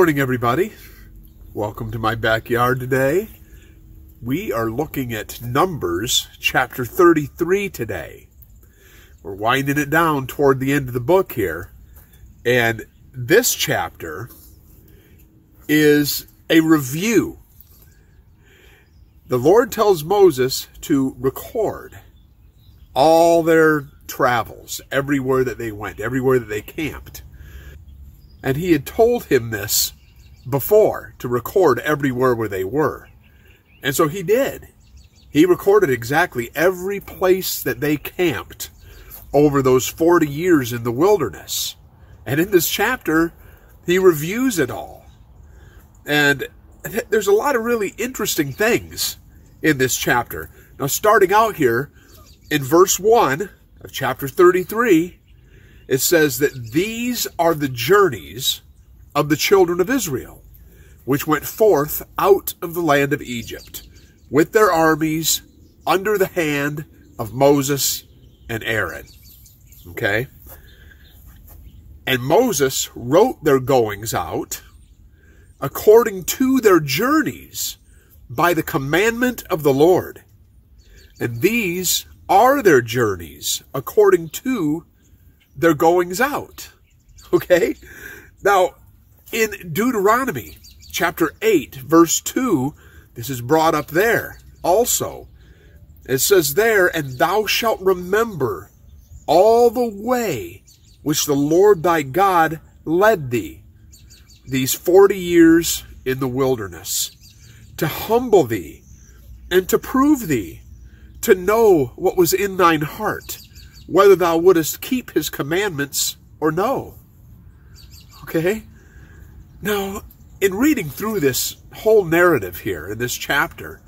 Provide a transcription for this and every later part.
morning, everybody. Welcome to my backyard today. We are looking at Numbers chapter 33 today. We're winding it down toward the end of the book here. And this chapter is a review. The Lord tells Moses to record all their travels, everywhere that they went, everywhere that they camped. And he had told him this before, to record everywhere where they were. And so he did. He recorded exactly every place that they camped over those 40 years in the wilderness. And in this chapter, he reviews it all. And there's a lot of really interesting things in this chapter. Now, starting out here in verse 1 of chapter 33, it says that these are the journeys of the children of Israel, which went forth out of the land of Egypt, with their armies under the hand of Moses and Aaron. Okay? And Moses wrote their goings out according to their journeys by the commandment of the Lord. And these are their journeys according to their goings out. Okay? Now, in Deuteronomy chapter 8, verse 2, this is brought up there also. It says there, "And thou shalt remember all the way which the Lord thy God led thee these 40 years in the wilderness, to humble thee and to prove thee, to know what was in thine heart, whether thou wouldest keep his commandments or no." Okay? Now, in reading through this whole narrative here in this chapter,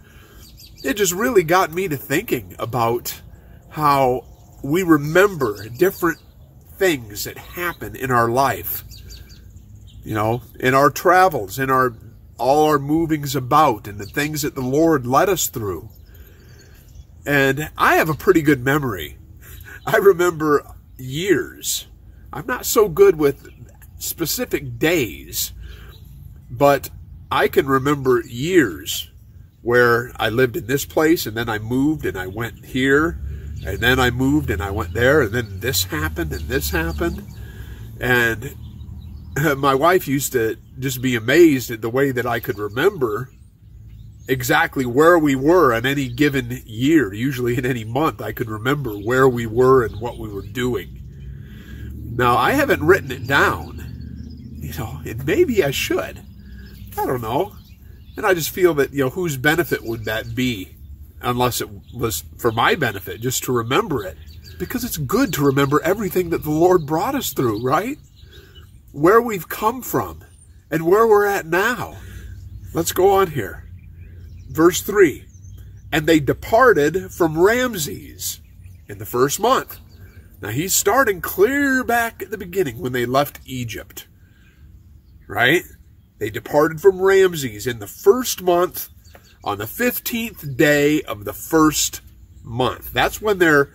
it just really got me to thinking about how we remember different things that happen in our life. You know, in our travels, in all our movings about, and the things that the Lord led us through. And I have a pretty good memory. I remember years. I'm not so good with specific days, but I can remember years where I lived in this place, and then I moved and I went here, and then I moved and I went there, and then this happened and this happened. And my wife used to just be amazed at the way that I could remember exactly where we were in any given year. Usually in any month, I could remember where we were and what we were doing. Now, I haven't written it down, you know, and maybe I should. I don't know. And I just feel that, you know, whose benefit would that be? Unless it was for my benefit, just to remember it. Because it's good to remember everything that the Lord brought us through, right? Where we've come from and where we're at now. Let's go on here. Verse 3, "And they departed from Ramses in the first month." Now, he's starting clear back at the beginning when they left Egypt. Right? They departed from Ramses in the first month on the 15th day of the first month. That's when their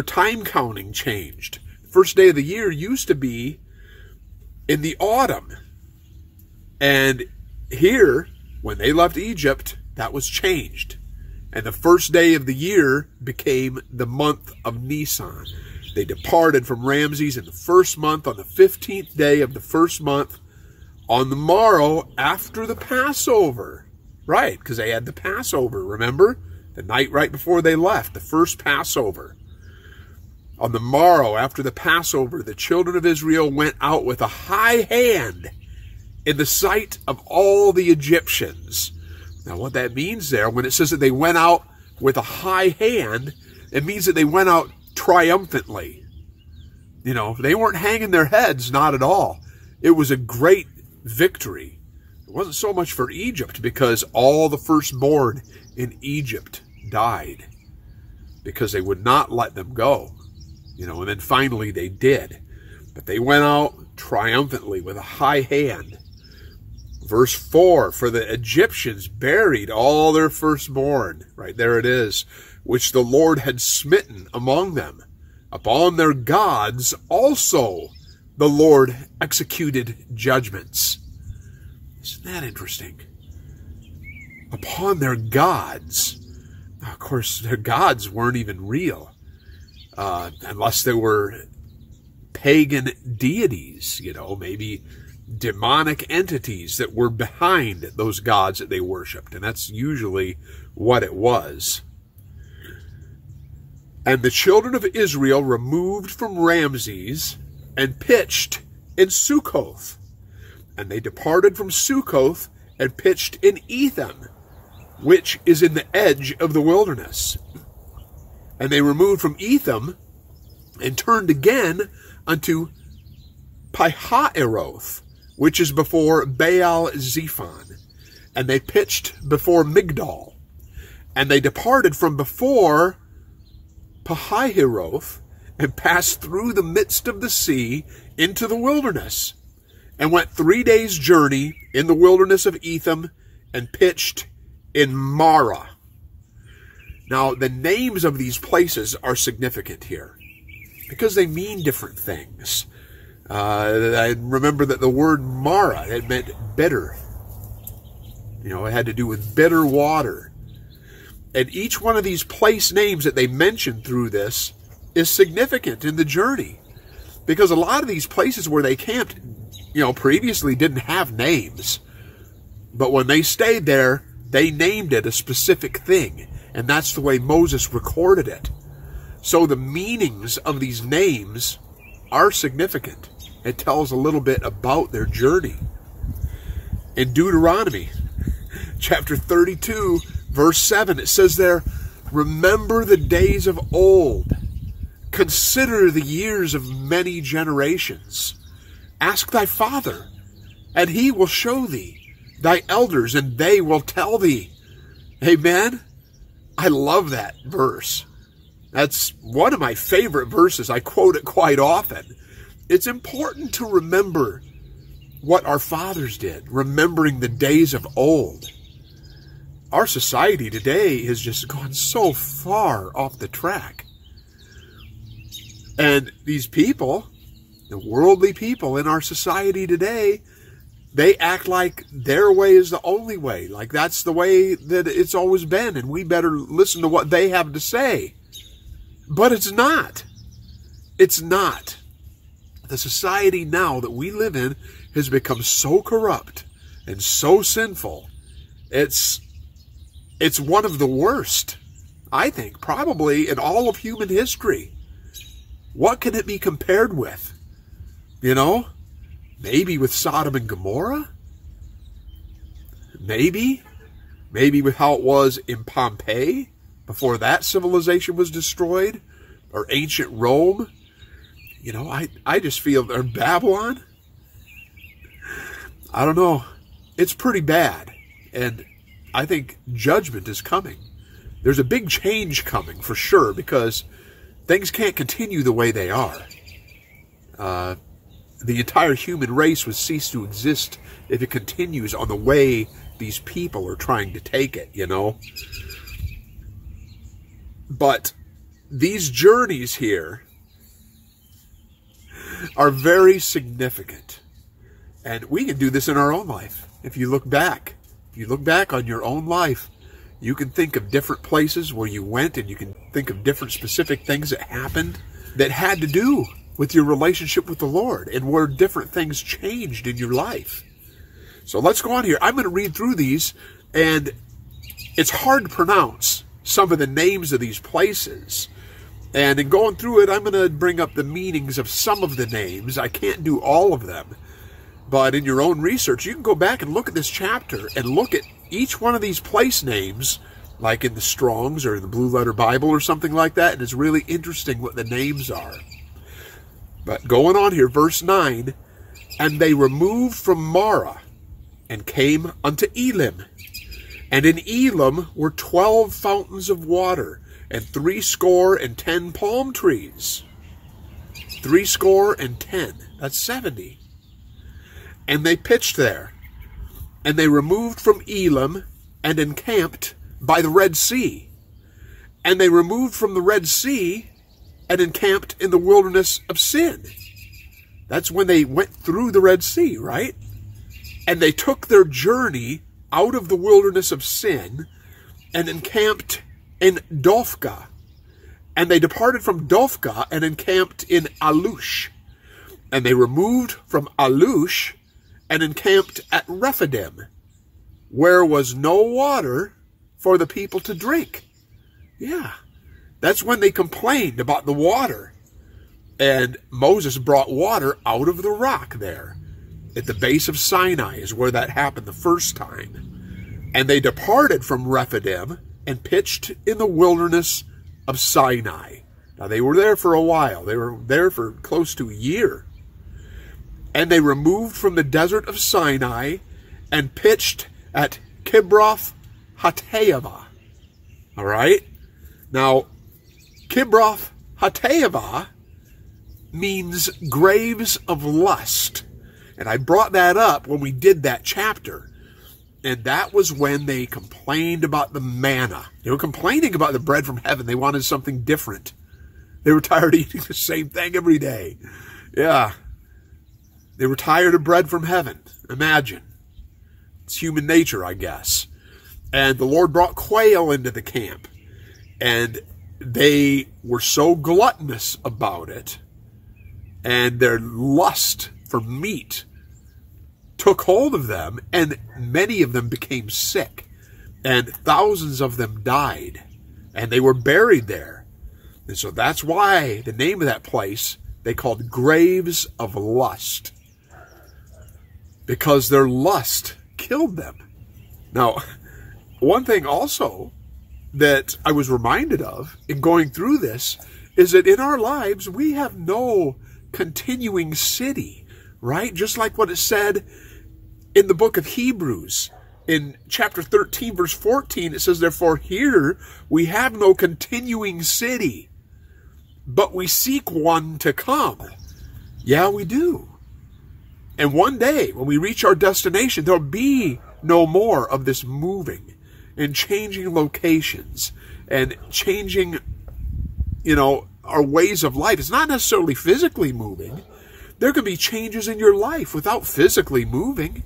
time counting changed. The first day of the year used to be in the autumn. And here, when they left Egypt, that was changed. And the first day of the year became the month of Nisan. They departed from Ramses in the first month on the 15th day of the first month, on the morrow after the Passover. Right, because they had the Passover, remember? The night right before they left, the first Passover. On the morrow after the Passover, the children of Israel went out with a high hand in the sight of all the Egyptians. Now, what that means there, when it says that they went out with a high hand, it means that they went out triumphantly. You know, they weren't hanging their heads, not at all. It was a great victory. It wasn't so much for Egypt, because all the firstborn in Egypt died because they would not let them go. You know, and then finally they did. But they went out triumphantly with a high hand. Verse 4, "For the Egyptians buried all their firstborn," right there it is, "which the Lord had smitten among them. Upon their gods also the Lord executed judgments." Isn't that interesting? Upon their gods. Now, of course, their gods weren't even real. Unless they were pagan deities, maybe demonic entities that were behind those gods that they worshipped. And that's usually what it was. And the children of Israel removed from Ramses and pitched in Succoth. And they departed from Succoth and pitched in Etham, which is in the edge of the wilderness. And they removed from Etham and turned again unto Pihahiroth, which is before Baal-zephon. And they pitched before Migdol. And they departed from before Pihahiroth and passed through the midst of the sea into the wilderness, and went 3 days' journey in the wilderness of Etham, and pitched in Marah. Now, the names of these places are significant here, because they mean different things. I remember that the word Marah, it meant bitter. It had to do with bitter water. And each one of these place names that they mention through this is significant in the journey. Because a lot of these places where they camped, previously didn't have names. But when they stayed there, they named it a specific thing. And that's the way Moses recorded it. So the meanings of these names are significant. It tells a little bit about their journey. In Deuteronomy, chapter 32, verse 7, it says there, "Remember the days of old. Consider the years of many generations. Ask thy father, and he will show thee. Thy elders, and they will tell thee." Amen? I love that verse. That's one of my favorite verses. I quote it quite often. It's important to remember what our fathers did, remembering the days of old. Our society today has just gone so far off the track. And these people, the worldly people in our society today, they act like their way is the only way. Like that's the way that it's always been, and we better listen to what they have to say. But it's not. It's not. The society now that we live in has become so corrupt and so sinful. It's one of the worst, I think, probably in all of human history. What can it be compared with? Maybe with Sodom and Gomorrah? Maybe with how it was in Pompeii before that civilization was destroyed, or ancient Rome. I just feel, or Babylon. I don't know. It's pretty bad. And I think judgment is coming. There's a big change coming for sure, because things can't continue the way they are. The entire human race would cease to exist if it continues on the way these people are trying to take it, But these journeys here are very significant. And we can do this in our own life. If you look back on your own life, you can think of different places where you went, and you can think of different specific things that happened that had to do with your relationship with the Lord, and where different things changed in your life. So let's go on here. I'm going to read through these, and it's hard to pronounce some of the names of these places. And in going through it, I'm going to bring up the meanings of some of the names. I can't do all of them. But in your own research, you can go back and look at this chapter and look at each one of these place names, like in the Strong's or in the Blue Letter Bible or something like that. And it's really interesting what the names are. But going on here, verse 9, "And they removed from Marah and came unto Elim. And in Elim were 12 fountains of water, and 70 palm trees. 70, that's 70. And they pitched there. And they removed from Elim and encamped by the Red Sea. And they removed from the Red Sea and encamped in the wilderness of Sin." That's when they went through the Red Sea, right? And they took their journey out of the wilderness of Sin and encamped in Dophkah. And they departed from Dophkah and encamped in Alush. And they removed from Alush and encamped at Rephidim, where was no water for the people to drink. Yeah, that's when they complained about the water. And Moses brought water out of the rock there. At the base of Sinai is where that happened the first time. And they departed from Rephidim and pitched in the wilderness of Sinai. Now they were there for a while. They were there for close to a year. And they removed from the desert of Sinai and pitched at Kibroth Hattaavah. All right? Now, Kibroth Hattaavah means graves of lust. And I brought that up when we did that chapter. And that was when they complained about the manna. They were complaining about the bread from heaven. They wanted something different. They were tired of eating the same thing every day. Yeah. They were tired of bread from heaven. Imagine. It's human nature, I guess. And the Lord brought quail into the camp. And they were so gluttonous about it. And their lust for meat took hold of them. And many of them became sick. And thousands of them died. And they were buried there. And so that's why the name of that place they called Graves of Lust. Because their lust killed them. Now, one thing also that I was reminded of in going through this is that in our lives, we have no continuing city, right? Just like what it said in the book of Hebrews. In chapter 13, verse 14, it says, "Therefore here we have no continuing city, but we seek one to come." Yeah, we do. And one day, when we reach our destination, there'll be no more of this moving and changing locations and changing, our ways of life. It's not necessarily physically moving. There can be changes in your life without physically moving.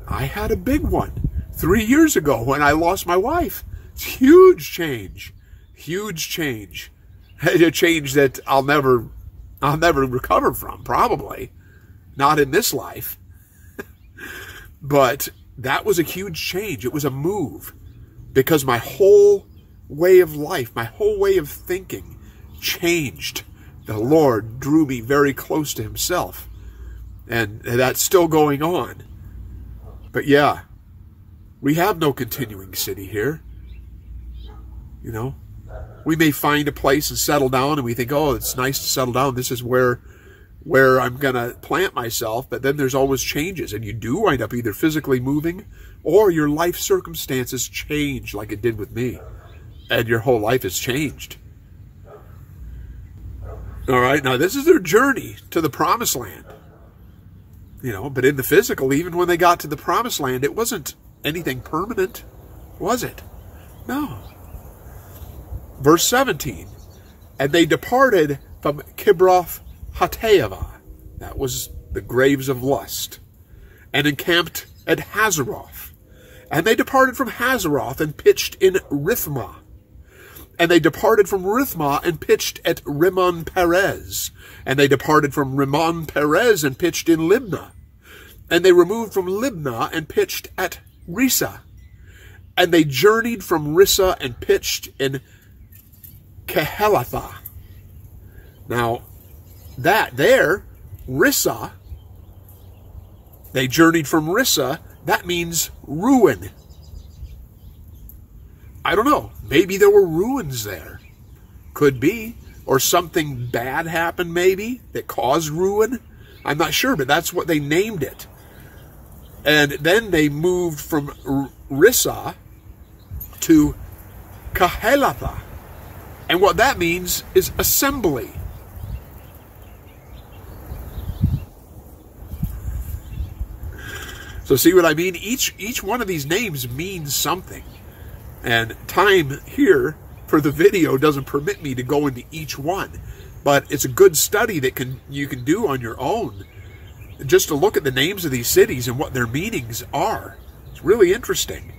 I had a big one 3 years ago when I lost my wife. It's a huge change. Huge change. A change that I'll never recover from, probably. Not in this life. But that was a huge change. It was a move. Because my whole way of life, my whole way of thinking changed. The Lord drew me very close to Himself. And that's still going on. But yeah, we have no continuing city here. We may find a place and settle down and we think, oh, it's nice to settle down. This is where I'm going to plant myself, but then there's always changes, and you do wind up either physically moving or your life circumstances change like it did with me, and your whole life has changed. All right, now this is their journey to the Promised Land. But in the physical, even when they got to the Promised Land, it wasn't anything permanent, was it? No. Verse 17, "And they departed from Kibroth Hattaavah," that was the graves of lust, "and encamped at Hazeroth. And they departed from Hazeroth and pitched in Rithmah. And they departed from Rithmah and pitched at Rimmon Perez. And they departed from Rimmon Perez and pitched in Libnah. And they removed from Libnah and pitched at Rissah. And they journeyed from Rissah and pitched in Kehelathah." Now, that there, Rissah, they journeyed from Rissah, that means ruin. I don't know. Maybe there were ruins there. Could be. Or something bad happened, maybe, that caused ruin. I'm not sure, but that's what they named it. And then they moved from Rissah to Kehelathah. And what that means is assembly. So see what I mean? Each one of these names means something. And time here for the video doesn't permit me to go into each one. But it's a good study that you can do on your own. just to look at the names of these cities and what their meanings are. It's really interesting.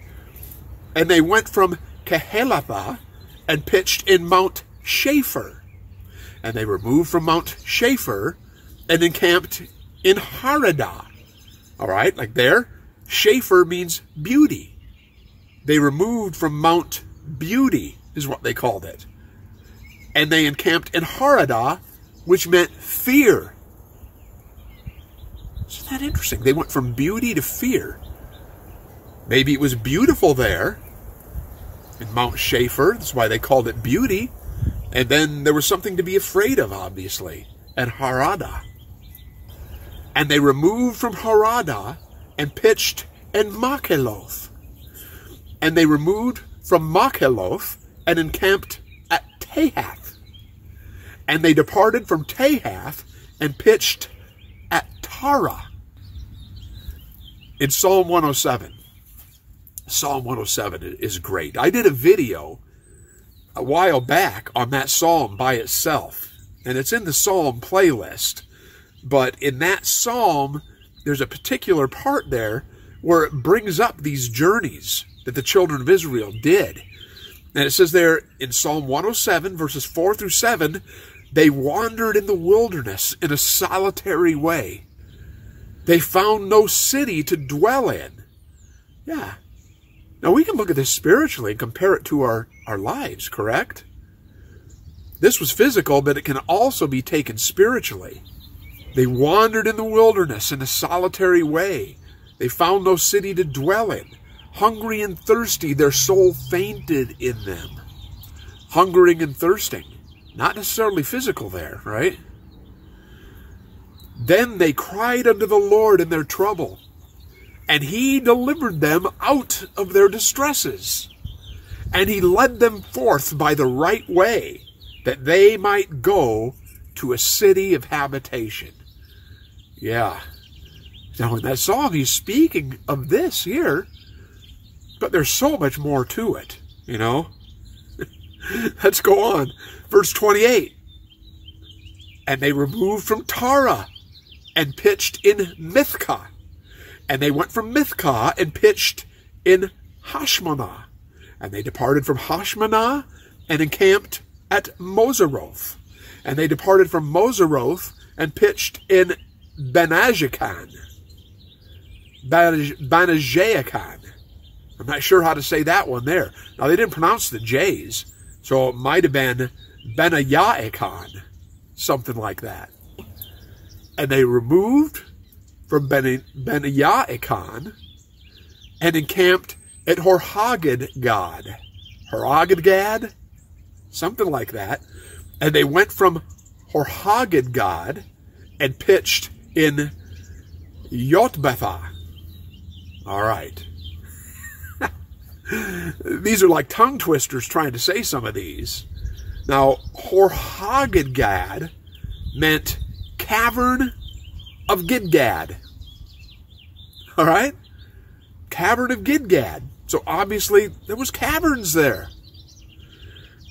And they went from Kehelatha and pitched in Mount Shapher. And they removed from Mount Shapher and encamped in Haradah. All right, like there, Shapher means beauty. They removed from Mount Beauty, is what they called it. And they encamped in Haradah, which meant fear. Isn't that interesting? They went from beauty to fear. Maybe it was beautiful there in Mount Shapher. That's why they called it beauty. And then there was something to be afraid of, obviously, at Haradah. And they removed from Haradah and pitched in Makheloth. And they removed from Makheloth and encamped at Tahath. And they departed from Tahath and pitched at Tara. In Psalm 107. Psalm 107 is great. I did a video a while back on that psalm by itself. And it's in the psalm playlist. But in that psalm, there's a particular part there where it brings up these journeys that the children of Israel did. And it says there in Psalm 107, verses 4 through 7, they wandered in the wilderness in a solitary way. They found no city to dwell in. Yeah. Now we can look at this spiritually and compare it to our lives, correct? This was physical, but it can also be taken spiritually. They wandered in the wilderness in a solitary way. They found no city to dwell in. Hungry and thirsty, their soul fainted in them. Hungering and thirsting. Not necessarily physical there, right? Then they cried unto the Lord in their trouble, and he delivered them out of their distresses. And he led them forth by the right way, that they might go to a city of habitation. Yeah. Now in that song, he's speaking of this here, but there's so much more to it, you know. Let's go on. Verse 28. And they removed from Tara and pitched in Mithkah. And they went from Mithkah and pitched in Hashmanah. And they departed from Hashmanah and encamped at Moseroth. And they departed from Moseroth and pitched in Banajakan. Banajakan. I'm not sure how to say that one there. Now, they didn't pronounce the J's, so it might have been Benayakan, something like that. And they removed from Benayakan and encamped at Horhagidgad. Horhagidgad? Something like that. And they went from Horhagidgad and pitched in Yotbethah. All right. These are like tongue twisters trying to say some of these. Now, Horhagidgad meant cavern of Gidgad. All right? Cavern of Gidgad. So obviously there was caverns there.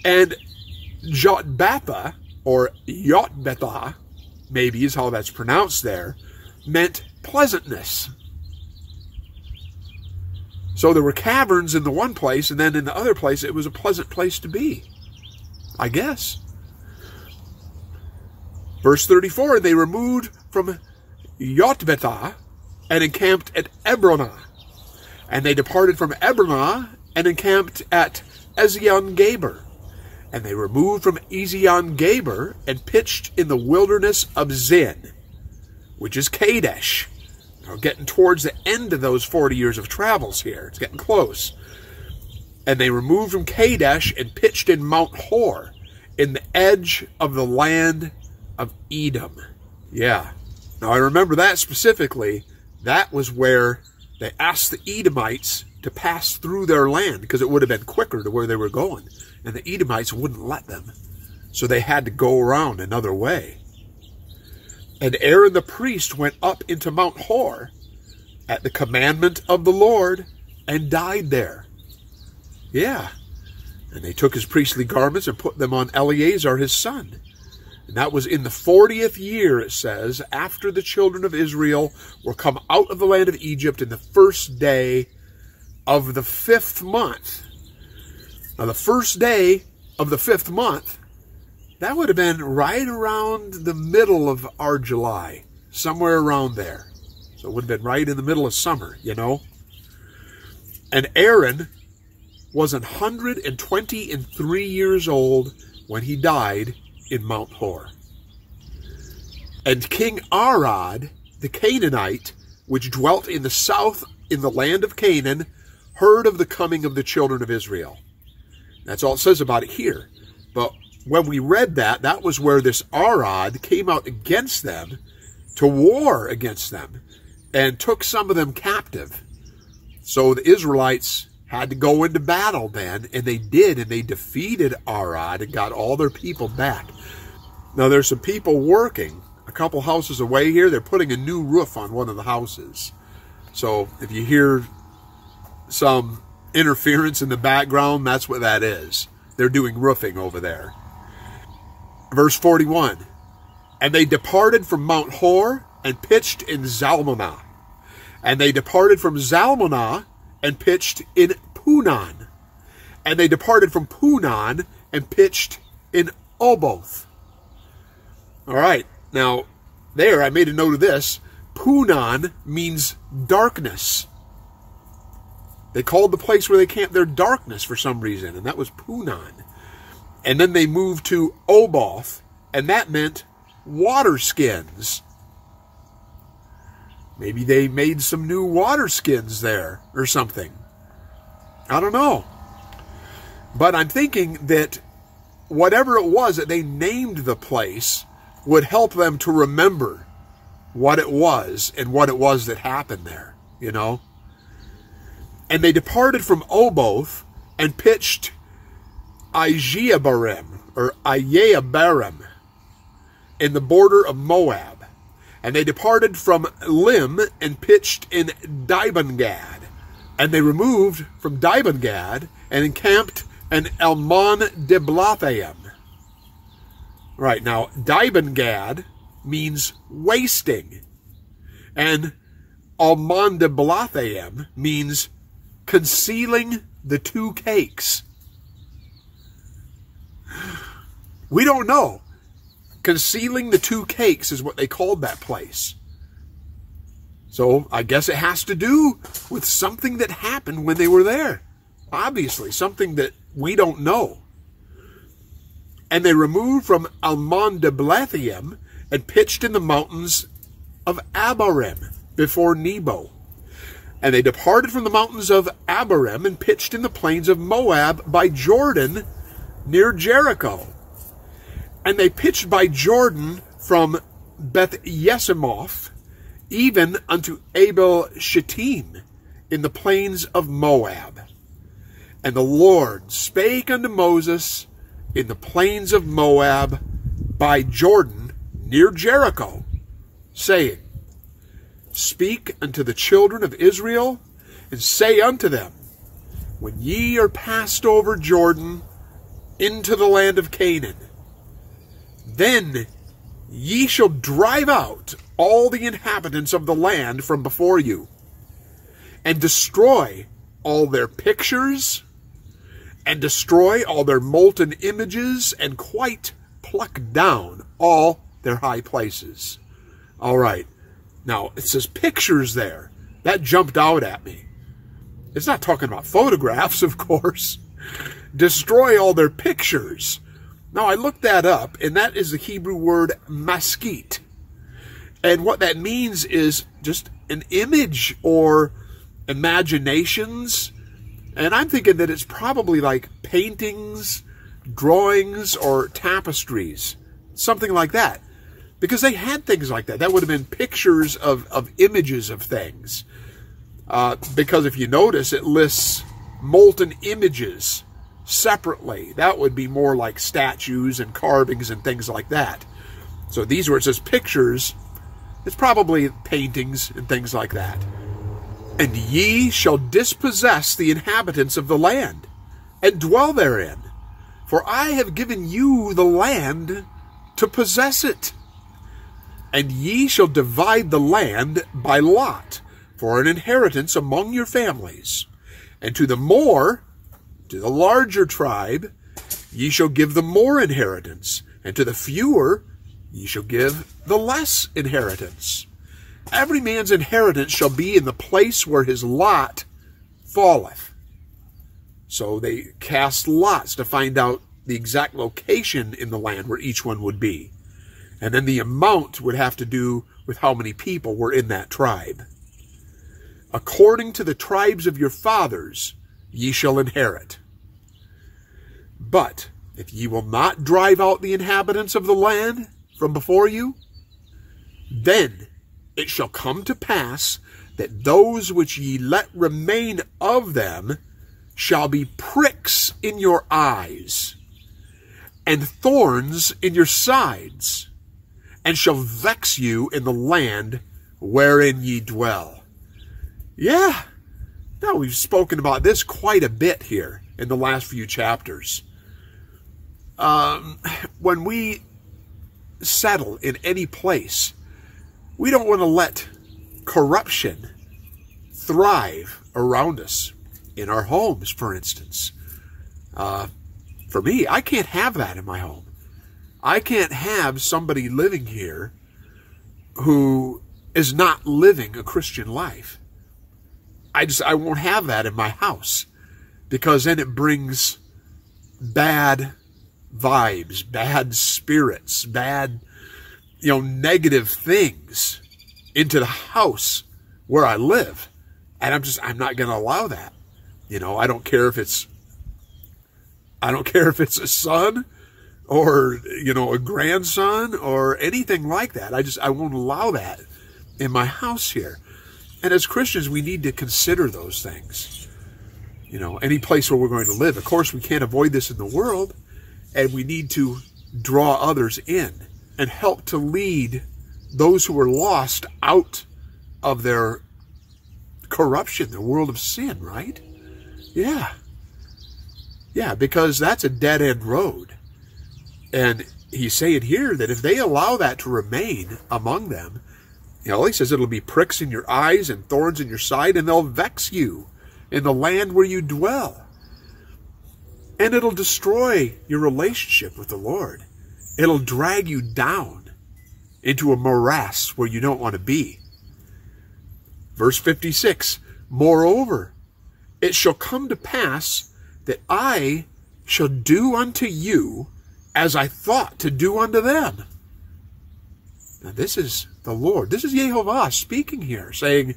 And Jotbatha, or Yotbethah, maybe is how that's pronounced there, meant pleasantness. So there were caverns in the one place, and then in the other place it was a pleasant place to be, I guess. Verse 34, they removed from Yotbethah and encamped at Ebronah. And they departed from Ebronah and encamped at Ezion-Geber. And they removed from Ezion-Geber and pitched in the wilderness of Zin, which is Kadesh. Now, getting towards the end of those 40 years of travels here. It's getting close. And they removed from Kadesh and pitched in Mount Hor, in the edge of the land of Edom. Yeah. Now, I remember that specifically. That was where they asked the Edomites to pass through their land, because it would have been quicker to where they were going. And the Edomites wouldn't let them. So they had to go around another way. And Aaron the priest went up into Mount Hor at the commandment of the Lord and died there. Yeah. And they took his priestly garments and put them on Eleazar his son. And that was in the 40th year, it says, after the children of Israel were come out of the land of Egypt in the first day of the 5th month. Now, the first day of the 5th month, that would have been right around the middle of our July, somewhere around there. So it would have been right in the middle of summer, you know. And Aaron was 123 years old when he died in Mount Hor. And King Arad, the Canaanite, which dwelt in the south in the land of Canaan, heard of the coming of the children of Israel. That's all it says about it here. But when we read that, that was where this Arad came out against them, to war against them, and took some of them captive. So the Israelites had to go into battle then, and they did, and they defeated Arad and got all their people back. Now there's some people working a couple houses away here. They're putting a new roof on one of the houses. So if you hear some interference in the background, that's what that is. They're doing roofing over there. Verse 41, and they departed from Mount Hor and pitched in Zalmonah. And they departed from Zalmonah and pitched in Punon. And they departed from Punon and pitched in Oboth. All right, now there I made a note of this. Punon means darkness. They called the place where they camped there darkness for some reason, and that was Punon. And then they moved to Oboth, and that meant water skins. Maybe they made some new water skins there or something. I don't know. But I'm thinking that whatever it was that they named the place would help them to remember what it was and what it was that happened there, you know. And they departed from Oboth and pitched Ijeabarim, or Ijeabarim, in the border of Moab. And they departed from Lim and pitched in Dibon-Gad. And they removed from Dibon-Gad and encamped in Almon-Diblathaim. Right, now, Dibon-Gad means wasting. And Almon-Diblathaim means concealing the two cakes. We don't know. Concealing the two cakes is what they called that place. So I guess it has to do with something that happened when they were there. Obviously, something that we don't know. And they removed from Almon-Diblathaim and pitched in the mountains of Abarim before Nebo. And they departed from the mountains of Abarim and pitched in the plains of Moab by Jordan near Jericho. And they pitched by Jordan from Beth-Yesimoth even unto Abel-Shittim in the plains of Moab. And the Lord spake unto Moses in the plains of Moab by Jordan near Jericho, saying, Speak unto the children of Israel, and say unto them, When ye are passed over Jordan into the land of Canaan, then ye shall drive out all the inhabitants of the land from before you, and destroy all their pictures, and destroy all their molten images, and quite pluck down all their high places. All right. Now, it says pictures there. That jumped out at me. It's not talking about photographs, of course. Destroy all their pictures. Now, I looked that up, and that is the Hebrew word maskit. And what that means is just an image or imaginations. And I'm thinking that it's probably like paintings, drawings, or tapestries. Something like that. Because they had things like that. That would have been pictures of images of things. Because if you notice, it lists molten images separately. That would be more like statues and carvings and things like that. So these where it says pictures, it's probably paintings and things like that. And ye shall dispossess the inhabitants of the land, and dwell therein. For I have given you the land to possess it. And ye shall divide the land by lot for an inheritance among your families. And to the larger tribe, ye shall give the more inheritance, and to the fewer ye shall give the less inheritance. Every man's inheritance shall be in the place where his lot falleth. So they cast lots to find out the exact location in the land where each one would be. And then the amount would have to do with how many people were in that tribe. According to the tribes of your fathers, ye shall inherit. But if ye will not drive out the inhabitants of the land from before you, then it shall come to pass that those which ye let remain of them shall be pricks in your eyes, and thorns in your sides, and shall vex you in the land wherein ye dwell. Yeah, now we've spoken about this quite a bit here in the last few chapters. When we settle in any place, we don't want to let corruption thrive around us. In our homes, for instance. For me, I can't have that in my home. I can't have somebody living here who is not living a Christian life. I won't have that in my house, because then it brings bad vibes, bad spirits, bad, negative things into the house where I live. And I'm not going to allow that. I don't care if it's a son or, a grandson or anything like that. I won't allow that in my house here. And as Christians, we need to consider those things. Any place where we're going to live. Of course, we can't avoid this in the world, and we need to draw others in and help to lead those who are lost out of their corruption, their world of sin, right? Yeah. Yeah, because that's a dead-end road. And he's saying here that if they allow that to remain among them, he says it'll be pricks in your eyes and thorns in your side, and they'll vex you in the land where you dwell. And it'll destroy your relationship with the Lord. It'll drag you down into a morass where you don't want to be. Verse 56, moreover, it shall come to pass that I shall do unto you as I thought to do unto them. Now this is the Lord. This is Yehovah speaking here, saying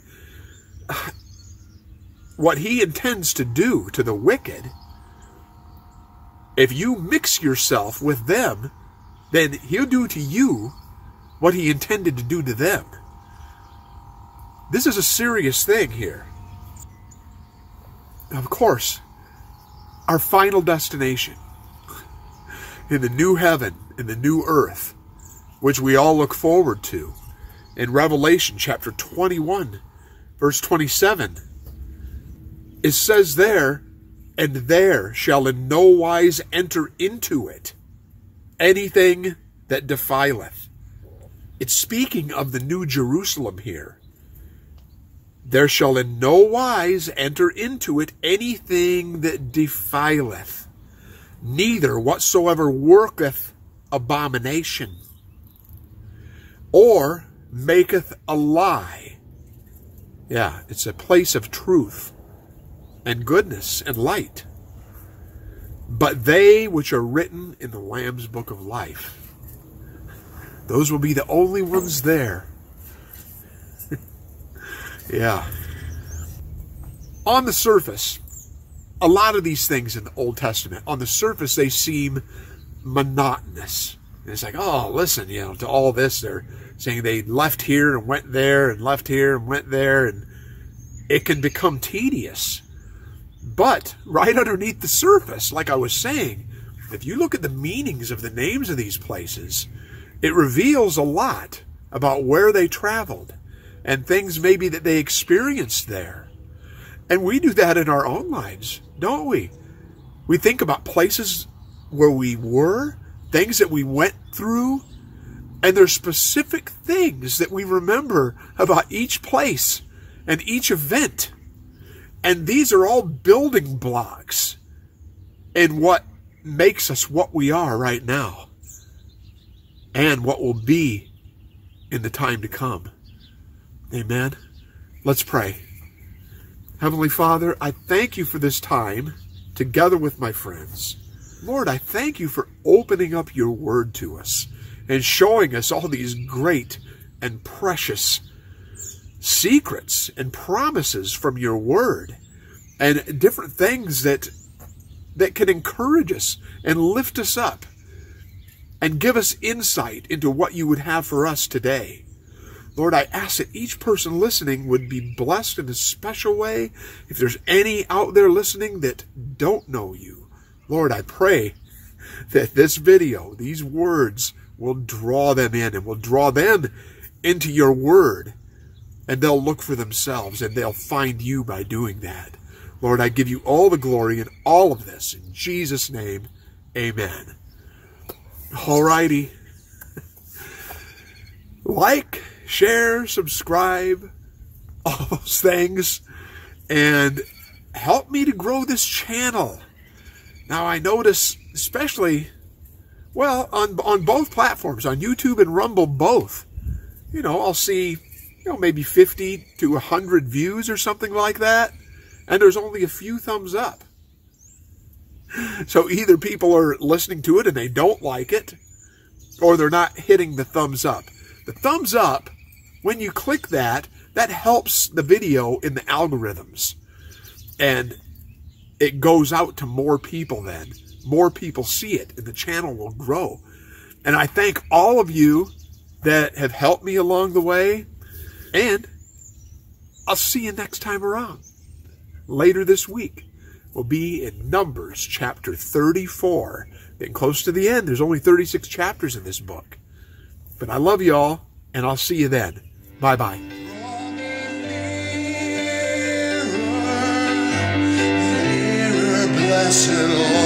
what he intends to do to the wicked. If you mix yourself with them, then he'll do to you what he intended to do to them. This is a serious thing here. Of course, our final destination in the new heaven, in the new earth, which we all look forward to, in Revelation chapter 21, verse 27, it says there, and there shall in no wise enter into it anything that defileth. It's speaking of the new Jerusalem here. There shall in no wise enter into it anything that defileth, neither whatsoever worketh abomination, or maketh a lie. Yeah, it's a place of truth and goodness and light. But they which are written in the Lamb's book of life, those will be the only ones there. Yeah. On the surface, a lot of these things in the Old Testament, on the surface, they seem monotonous. And it's like, oh, listen, to all this, they're saying they left here and went there and left here and went there, and it can become tedious. But right underneath the surface, like I was saying, if you look at the meanings of the names of these places, it reveals a lot about where they traveled and things maybe that they experienced there. And we do that in our own lives, don't we? We think about places where we were, things that we went through, And there's specific things that we remember about each place and each event. And these are all building blocks in what makes us what we are right now and what will be in the time to come. Amen. Let's pray. Heavenly Father, I thank you for this time together with my friends. Lord, I thank you for opening up your word to us and showing us all these great and precious secrets and promises from your word and different things that can encourage us and lift us up and give us insight into what you would have for us today. Lord, I ask that each person listening would be blessed in a special way. If there's any out there listening that don't know you, Lord, I pray that this video, these words, will draw them in and will draw them into your word. And they'll look for themselves and they'll find you by doing that. Lord, I give you all the glory in all of this. In Jesus' name, amen. Alrighty. Like, share, subscribe, all those things, and help me to grow this channel. Now, I notice, especially, well, on both platforms, on YouTube and Rumble, both, I'll see, maybe 50 to 100 views or something like that, and there's only a few thumbs up. So either people are listening to it and they don't like it, or they're not hitting the thumbs up. The thumbs up, when you click that, that helps the video in the algorithms. And it goes out to more people then. More people see it, and the channel will grow. And I thank all of you that have helped me along the way. And I'll see you next time around. Later this week, we'll be in Numbers chapter 34. Getting close to the end. There's only 36 chapters in this book. But I love you all, and I'll see you then. Bye-bye. Blessed